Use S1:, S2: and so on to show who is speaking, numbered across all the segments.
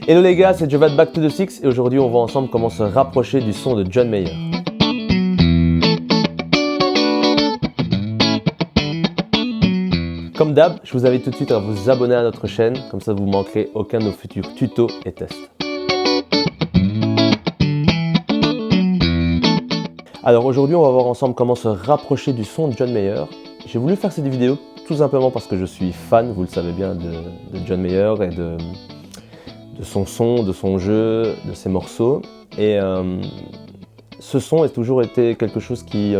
S1: Hello les gars, c'est Jovad Back to the Six et aujourd'hui on voit ensemble comment se rapprocher du son de John Mayer. Comme d'hab, je vous invite tout de suite à vous abonner à notre chaîne, comme ça vous ne manquerez aucun de nos futurs tutos et tests. Alors aujourd'hui on va voir ensemble comment se rapprocher du son de John Mayer. J'ai voulu faire cette vidéo tout simplement parce que je suis fan, vous le savez bien, de John Mayer et de son son, de son jeu, de ses morceaux. Et ce son a toujours été quelque chose qui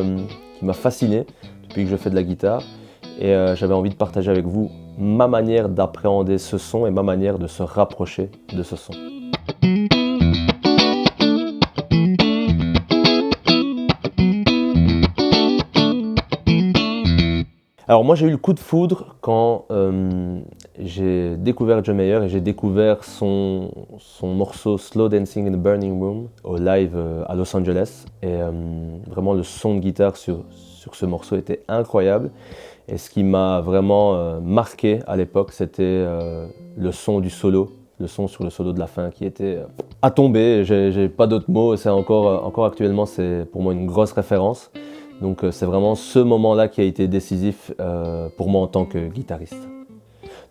S1: m'a fasciné depuis que je fais de la guitare. Et j'avais envie de partager avec vous ma manière d'appréhender ce son et ma manière de se rapprocher de ce son. Alors moi j'ai eu le coup de foudre quand j'ai découvert John Mayer et j'ai découvert son morceau Slow Dancing in the Burning Room au live à Los Angeles. Et vraiment le son de guitare sur ce morceau était incroyable. Et ce qui m'a vraiment marqué à l'époque, c'était le son du solo, le son sur le solo de la fin qui était à tomber. J'ai pas d'autres mots, c'est encore actuellement, c'est pour moi une grosse référence. Donc c'est vraiment ce moment-là qui a été décisif pour moi en tant que guitariste.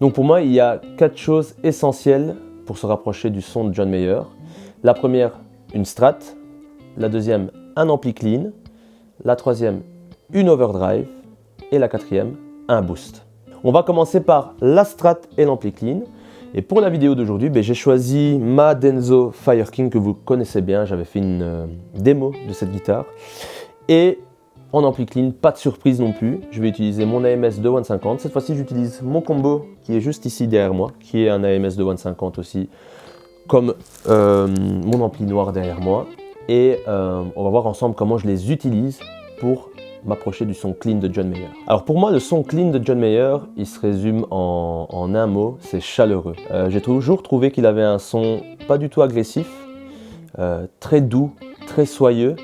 S1: Donc pour moi, il y a 4 choses essentielles pour se rapprocher du son de John Mayer. La première, une strat. La deuxième, un ampli clean. La troisième, une overdrive. Et la quatrième, un boost. On va commencer par la strat et l'ampli clean. Et pour la vidéo d'aujourd'hui, j'ai choisi ma Denso Fire King que vous connaissez bien. J'avais fait une démo de cette guitare. Et en ampli clean, pas de surprise non plus. Je vais utiliser mon AMS 2150. Cette fois-ci, j'utilise mon combo qui est juste ici derrière moi, qui est un AMS 2150 aussi, comme mon ampli noir derrière moi. Et on va voir ensemble comment je les utilise pour m'approcher du son clean de John Mayer. Alors pour moi, le son clean de John Mayer, il se résume en un mot, c'est chaleureux. J'ai toujours trouvé qu'il avait un son pas du tout agressif, très doux, très soyeux.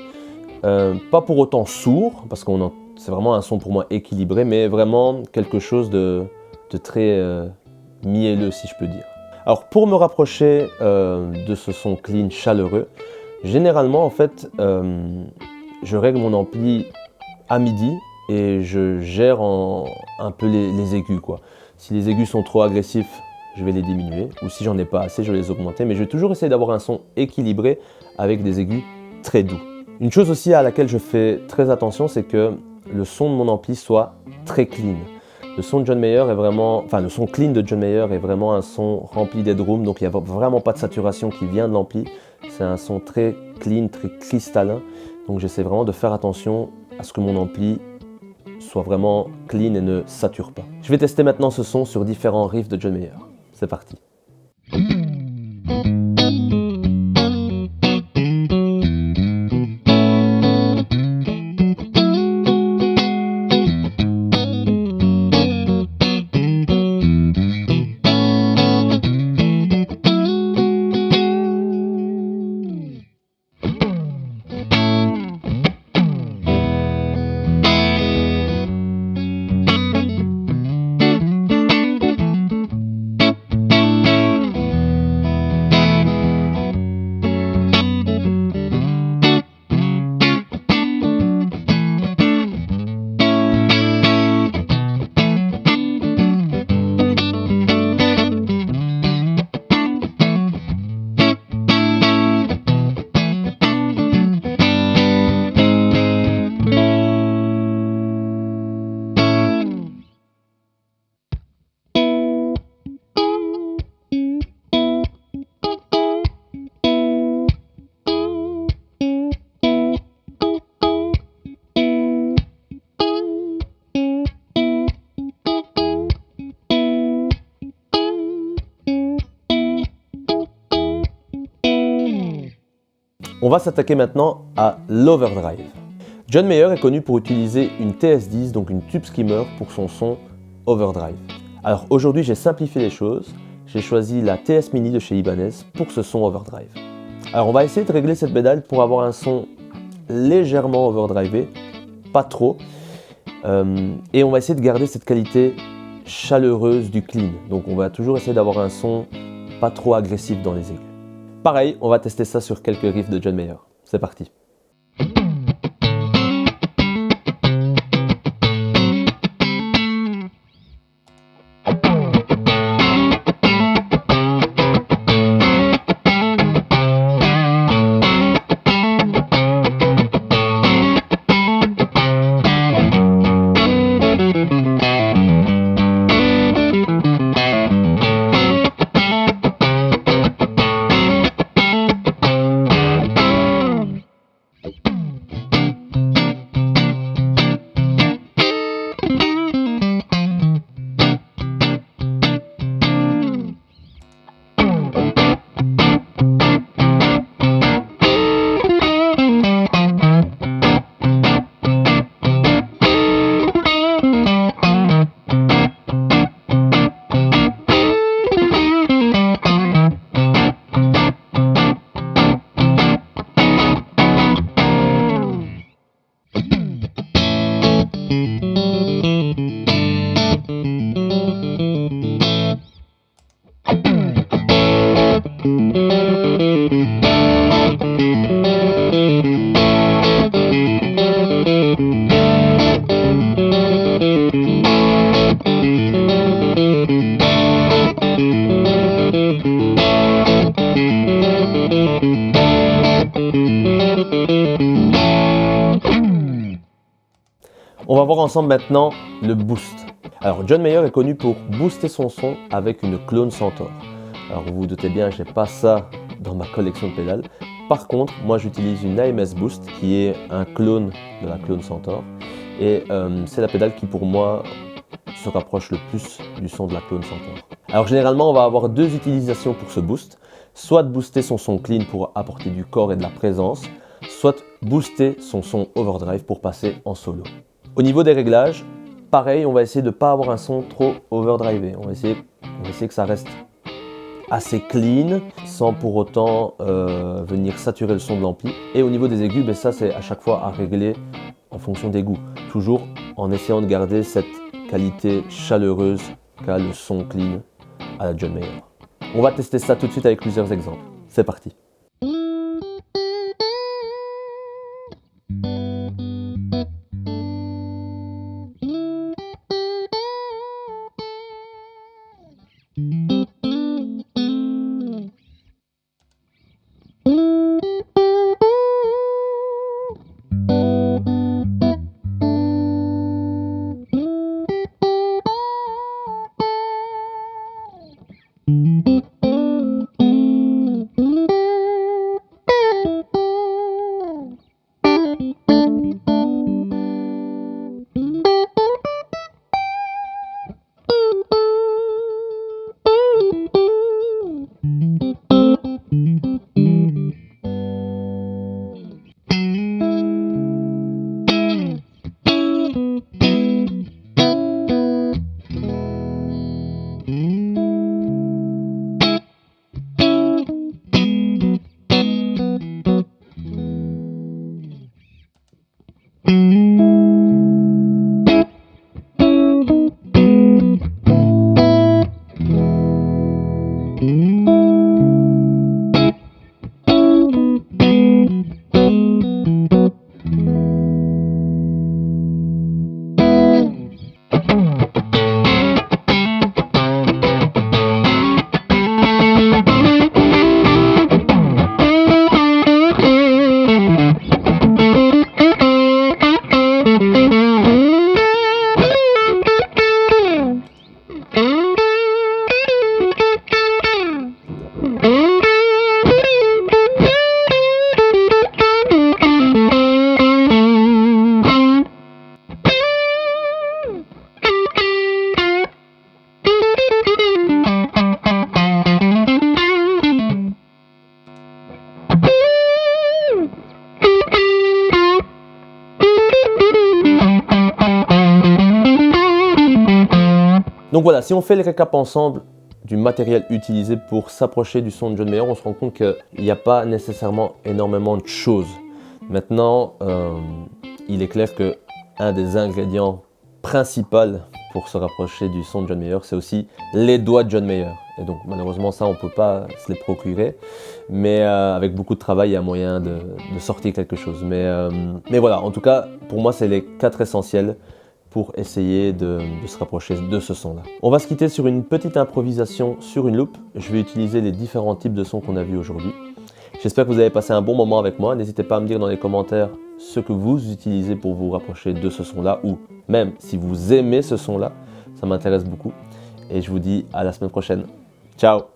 S1: Pas pour autant sourd, parce que c'est vraiment un son pour moi équilibré, mais vraiment quelque chose de très mielleux, si je peux dire. Alors pour me rapprocher de ce son clean chaleureux, généralement en fait, je règle mon ampli à midi et je gère un peu les aigus, quoi. Si les aigus sont trop agressifs, je vais les diminuer, ou si j'en ai pas assez, je vais les augmenter, mais je vais toujours essayer d'avoir un son équilibré avec des aigus très doux. Une chose aussi à laquelle je fais très attention, c'est que le son de mon ampli soit très clean. Le son de John Mayer est vraiment, enfin le son clean de John Mayer est vraiment un son rempli d'headroom, donc il n'y a vraiment pas de saturation qui vient de l'ampli. C'est un son très clean, très cristallin, donc j'essaie vraiment de faire attention à ce que mon ampli soit vraiment clean et ne sature pas. Je vais tester maintenant ce son sur différents riffs de John Mayer. C'est parti. On va s'attaquer maintenant à l'overdrive. John Mayer est connu pour utiliser une TS10, donc une tube skimmer, pour son son overdrive. Alors aujourd'hui, j'ai simplifié les choses. J'ai choisi la TS Mini de chez Ibanez pour ce son overdrive. Alors on va essayer de régler cette pédale pour avoir un son légèrement overdrivé, pas trop. Et on va essayer de garder cette qualité chaleureuse du clean. Donc on va toujours essayer d'avoir un son pas trop agressif dans les aigus. Pareil, on va tester ça sur quelques riffs de John Mayer. C'est parti. On va voir ensemble maintenant le boost. Alors John Mayer est connu pour booster son son avec une clone Centaur. Alors vous vous doutez bien, je n'ai pas ça dans ma collection de pédales. Par contre, moi j'utilise une AMS Boost qui est un clone de la clone Centaur. Et c'est la pédale qui pour moi se rapproche le plus du son de la clone Centaur. Alors généralement on va avoir deux utilisations pour ce boost. Soit booster son son clean pour apporter du corps et de la présence, soit booster son son overdrive pour passer en solo. Au niveau des réglages, pareil, on va essayer de ne pas avoir un son trop overdrivé. On va essayer que ça reste assez clean, sans pour autant venir saturer le son de l'ampli. Et au niveau des aigus, ça c'est à chaque fois à régler en fonction des goûts. Toujours en essayant de garder cette qualité chaleureuse qu'a le son clean à la John Mayer. On va tester ça tout de suite avec plusieurs exemples. C'est parti. Donc voilà, si on fait le récap ensemble du matériel utilisé pour s'approcher du son de John Mayer, on se rend compte qu'il n'y a pas nécessairement énormément de choses. Maintenant, il est clair qu'un des ingrédients principaux pour se rapprocher du son de John Mayer, c'est aussi les doigts de John Mayer. Et donc malheureusement ça on peut pas se les procurer, mais avec beaucoup de travail il y a moyen de sortir quelque chose. Mais voilà, en tout cas pour moi c'est les 4 essentiels pour essayer de se rapprocher de ce son-là. On va se quitter sur une petite improvisation sur une loupe. Je vais utiliser les différents types de sons qu'on a vus aujourd'hui. J'espère que vous avez passé un bon moment avec moi. N'hésitez pas à me dire dans les commentaires ce que vous utilisez pour vous rapprocher de ce son-là, ou même si vous aimez ce son-là, ça m'intéresse beaucoup. Et je vous dis à la semaine prochaine. Ciao!